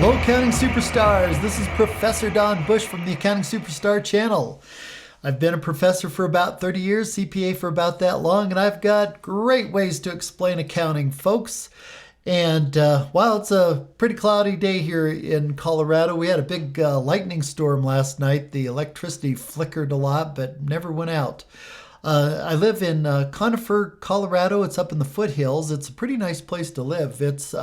Hello, Accounting Superstars. This is Professor Don Bush from the Accounting Superstar channel. I've been a professor for about 30 years, CPA for about that long, and I've got great ways to explain accounting, folks. And while it's a pretty cloudy day here in Colorado, we had a big lightning storm last night. The electricity flickered a lot, but never went out. I live in Conifer, Colorado. It's up in the foothills. It's a pretty nice place to live. It's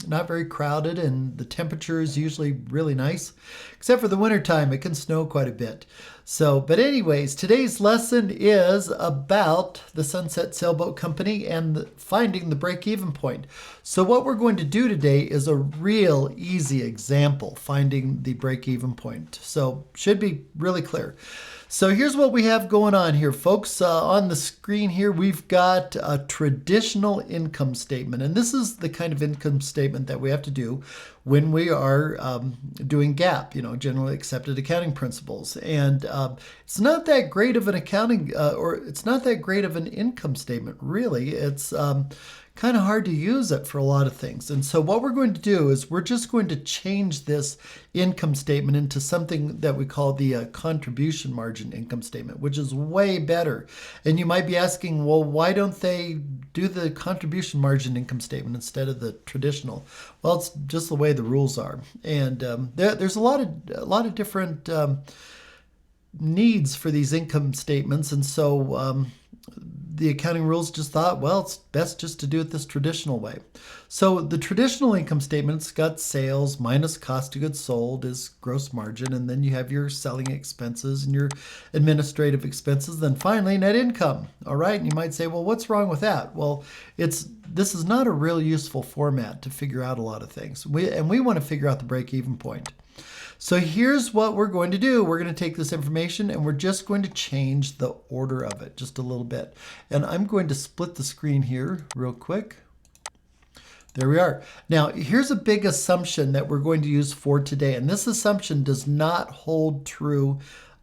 not very crowded, and the temperature is usually really nice. Except for the wintertime, it can snow quite a bit. But anyways, today's lesson is about the Sunset Sailboat Company and finding the break-even point. So what we're going to do today is a real easy example, finding the break-even point. So should be really clear. So here's what we have going on here, folks. On the screen here, we've got a traditional income statement. And this is the kind of income statement that we have to do when we are doing GAAP, generally accepted accounting principles. And it's not that great of an it's not that great of an income statement, really. It's kind of hard to use it for a lot of things. And so what we're going to do is we're just going to change this income statement into something that we call the contribution margin income statement, which is way better. And you might be asking, well, why don't they do the contribution margin income statement instead of the traditional? Well, it's just the way the rules are. And there's a lot of different needs for these income statements. And so the accounting rules just thought, well, it's best just to do it this traditional way. So the traditional income statement's got sales minus cost of goods sold is gross margin, and then you have your selling expenses and your administrative expenses, then finally net income. All right, and you might say, well, what's wrong with that? Well, this is not a real useful format to figure out a lot of things. We want to figure out the break-even point. So here's what we're going to do. We're going to take this information and we're just going to change the order of it just a little bit. And I'm going to split the screen here real quick. There we are. Now, here's a big assumption that we're going to use for today. And this assumption does not hold true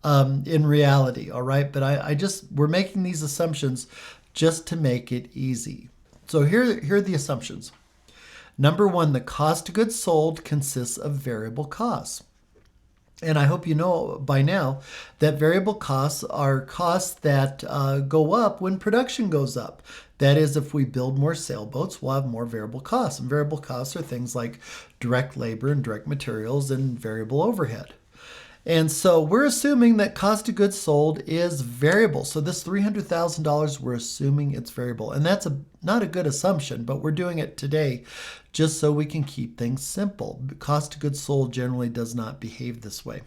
in reality, all right? But we're making these assumptions just to make it easy. So here are the assumptions. Number one, the cost of goods sold consists of variable costs. And I hope you know by now that variable costs are costs that go up when production goes up. That is, if we build more sailboats, we'll have more variable costs. And variable costs are things like direct labor and direct materials and variable overhead. And so we're assuming that cost of goods sold is variable. So this $300,000, we're assuming it's variable. And that's not a good assumption, but we're doing it today just so we can keep things simple. Cost of goods sold generally does not behave this way.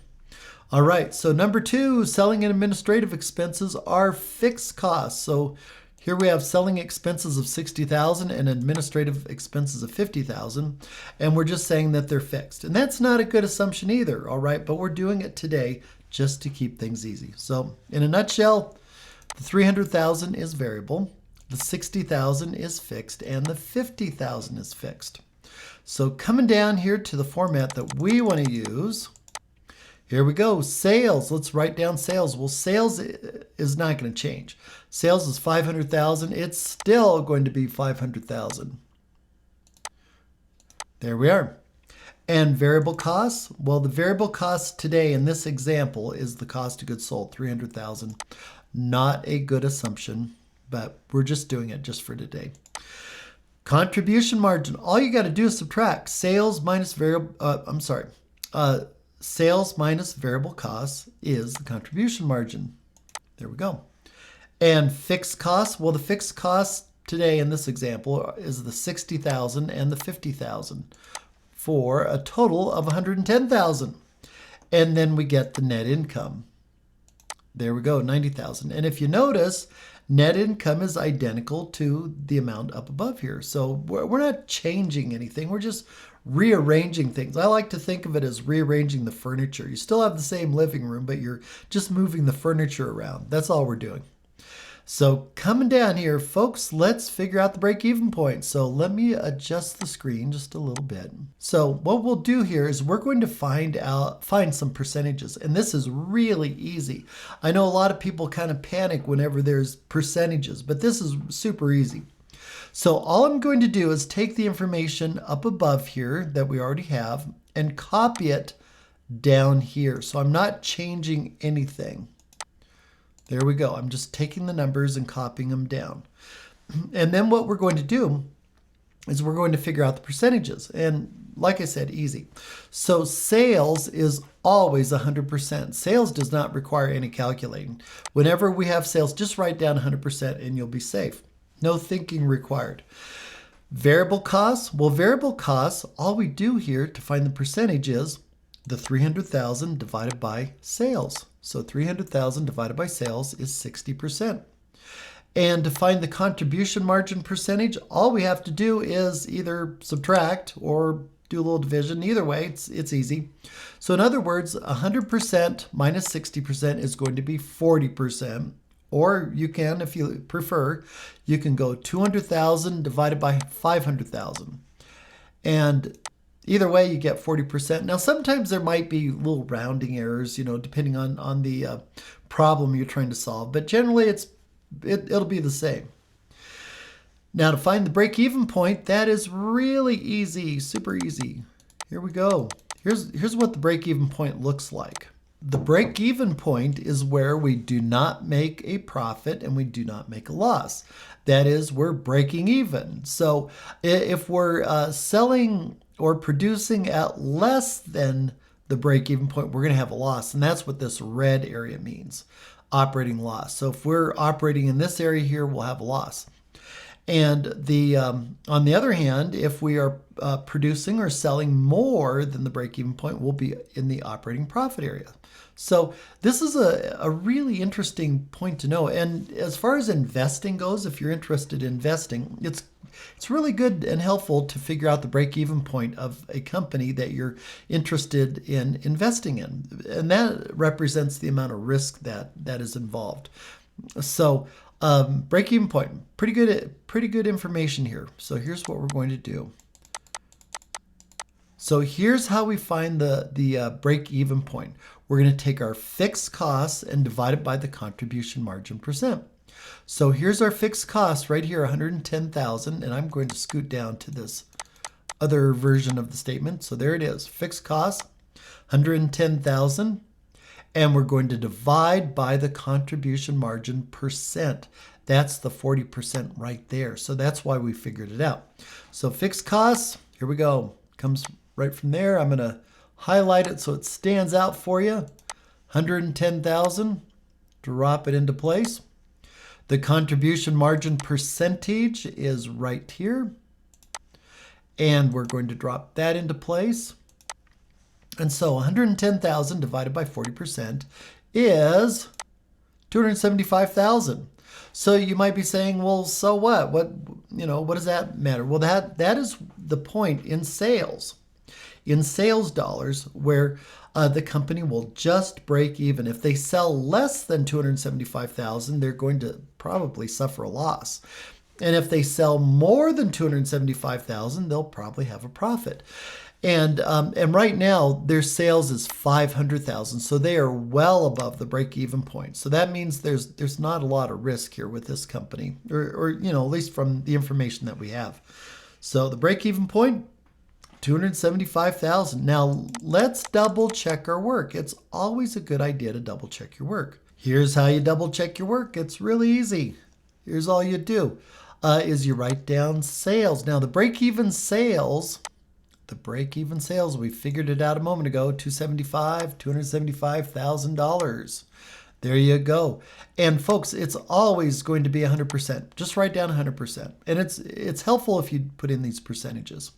All right, so number two, selling and administrative expenses are fixed costs. So here we have selling expenses of $60,000 and administrative expenses of $50,000, and we're just saying that they're fixed. And that's not a good assumption either, all right? But we're doing it today just to keep things easy. So in a nutshell, the $300,000 is variable, the $60,000 is fixed, and the $50,000 is fixed. So coming down here to the format that we want to use, here we go, sales. Let's write down sales. Well, sales is not going to change. Sales is $500,000. It's still going to be $500,000. There we are. And variable costs? Well, the variable cost today in this example is the cost of goods sold, $300,000. Not a good assumption, but we're just doing it just for today. Contribution margin. All you got to do is subtract sales minus sales minus variable costs is the contribution margin. There we go. And fixed costs, well, the fixed costs today in this example is the $60,000 and the $50,000 for a total of $110,000. And then we get the net income. There we go, $90,000. And if you notice, net income is identical to the amount up above here. So we're not changing anything. We're just rearranging things. I like to think of it as rearranging the furniture. You still have the same living room, but you're just moving the furniture around. That's all we're doing. So coming down here, folks, let's figure out the break-even point. So let me adjust the screen just a little bit. So what we'll do here is we're going to find some percentages, and this is really easy. I know a lot of people kind of panic whenever there's percentages, but this is super easy. So all I'm going to do is take the information up above here that we already have and copy it down here. So I'm not changing anything. There we go. I'm just taking the numbers and copying them down. And then what we're going to do is we're going to figure out the percentages. And like I said, easy. So sales is always 100%. Sales does not require any calculating. Whenever we have sales, just write down 100% and you'll be safe. No thinking required. Variable costs. Well, variable costs, all we do here to find the percentage is the 300,000 divided by sales. So 300,000 divided by sales is 60%. And to find the contribution margin percentage, all we have to do is either subtract or do a little division. Either way, it's easy. So in other words, 100% minus 60% is going to be 40%. Or you can, if you prefer, you can go 200,000 divided by 500,000. And either way, you get 40%. Now, sometimes there might be little rounding errors, depending on the problem you're trying to solve. But generally, it'll be the same. Now, to find the break-even point, that is really easy, super easy. Here we go. Here's what the break-even point looks like. The break-even point is where we do not make a profit and we do not make a loss. That is, we're breaking even. So if we're selling or producing at less than the break-even point, we're going to have a loss. And that's what this red area means, operating loss. So if we're operating in this area here, we'll have a loss. And on the other hand, if we are producing or selling more than the break-even point, we'll be in the operating profit area. So this is a really interesting point to know. And as far as investing goes, if you're interested in investing, it's really good and helpful to figure out the break-even point of a company that you're interested in investing in. And that represents the amount of risk that is involved. So break-even point, pretty good information here. So here's what we're going to do. So here's how we find the break-even point. We're going to take our fixed costs and divide it by the contribution margin percent. So here's our fixed cost right here, 110,000, and I'm going to scoot down to this other version of the statement. So there it is, fixed cost, 110,000, and we're going to divide by the contribution margin percent. That's the 40% right there. So that's why we figured it out. So fixed costs, here we go, comes right from there. I'm going to highlight it so it stands out for you. 110,000, drop it into place. The contribution margin percentage is right here. And we're going to drop that into place. And so 110,000 divided by 40% is 275,000. So you might be saying, well, so what? What does that matter? Well, that is the point in sales dollars, where the company will just break even. If they sell less than 275,000, they're going to probably suffer a loss. And if they sell more than 275,000, they'll probably have a profit. And right now their sales is 500,000, so they are well above the break-even point. So that means there's not a lot of risk here with this company, or at least from the information that we have. So the break-even point, 275,000. Now let's double check our work. It's always a good idea to double check your work. Here's how you double check your work. It's really easy. Here's all you do is you write down sales. Now the break-even sales, we figured it out a moment ago, $275,000. There you go. And folks, it's always going to be 100%. Just write down 100%. And it's helpful if you put in these percentages.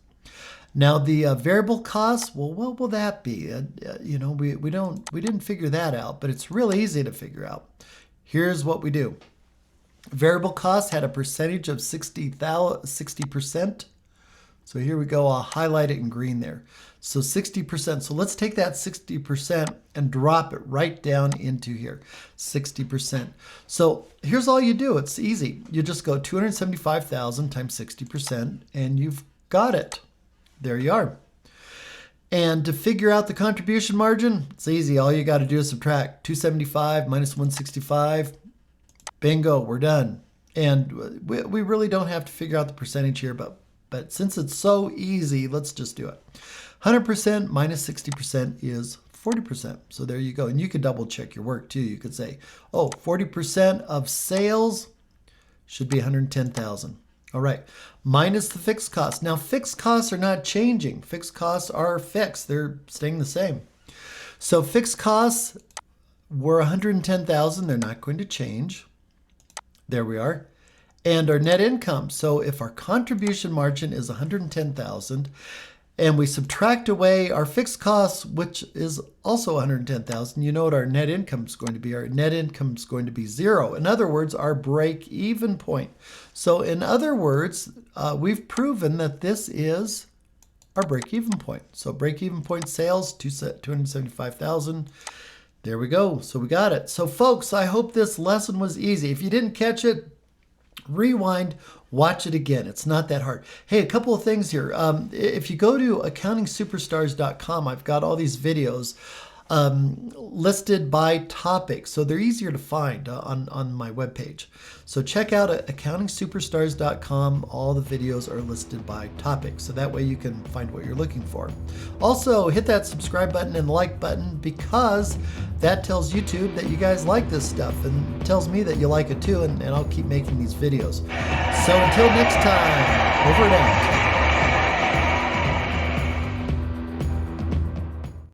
Now the variable costs, well, what will that be? We didn't figure that out, but it's really easy to figure out. Here's what we do. Variable costs had a percentage of 60%. So here we go. I'll highlight it in green there. So 60%. So let's take that 60% and drop it right down into here. 60%. So here's all you do. It's easy. You just go 275,000 times 60%, and you've got it. There you are. And to figure out the contribution margin, it's easy. All you got to do is subtract 275 minus 165. Bingo, we're done. And we really don't have to figure out the percentage here, but since it's so easy, let's just do it. 100% minus 60% is 40%. So there you go. And you could double check your work too. You could say, oh, 40% of sales should be 110,000. All right, minus the fixed costs. Now, fixed costs are not changing. Fixed costs are fixed. They're staying the same. So fixed costs were 110,000. They're not going to change. There we are. And our net income. So if our contribution margin is 110,000 and we subtract away our fixed costs, which is also 110,000, you know what our net income is going to be? Our net income is going to be 0. In other words, our break-even point. So in other words, we've proven that this is our break-even point. So break-even point sales, 275,000. There we go. So we got it. So folks, I hope this lesson was easy. If you didn't catch it, rewind, watch it again. It's not that hard. Hey, a couple of things here. If you go to accountingsuperstars.com, I've got all these videos listed by topic. So they're easier to find on my webpage. So check out accountingsuperstars.com. All the videos are listed by topic. So that way you can find what you're looking for. Also, hit that subscribe button and like button because that tells YouTube that you guys like this stuff and tells me that you like it too. And I'll keep making these videos. So until next time, over and out.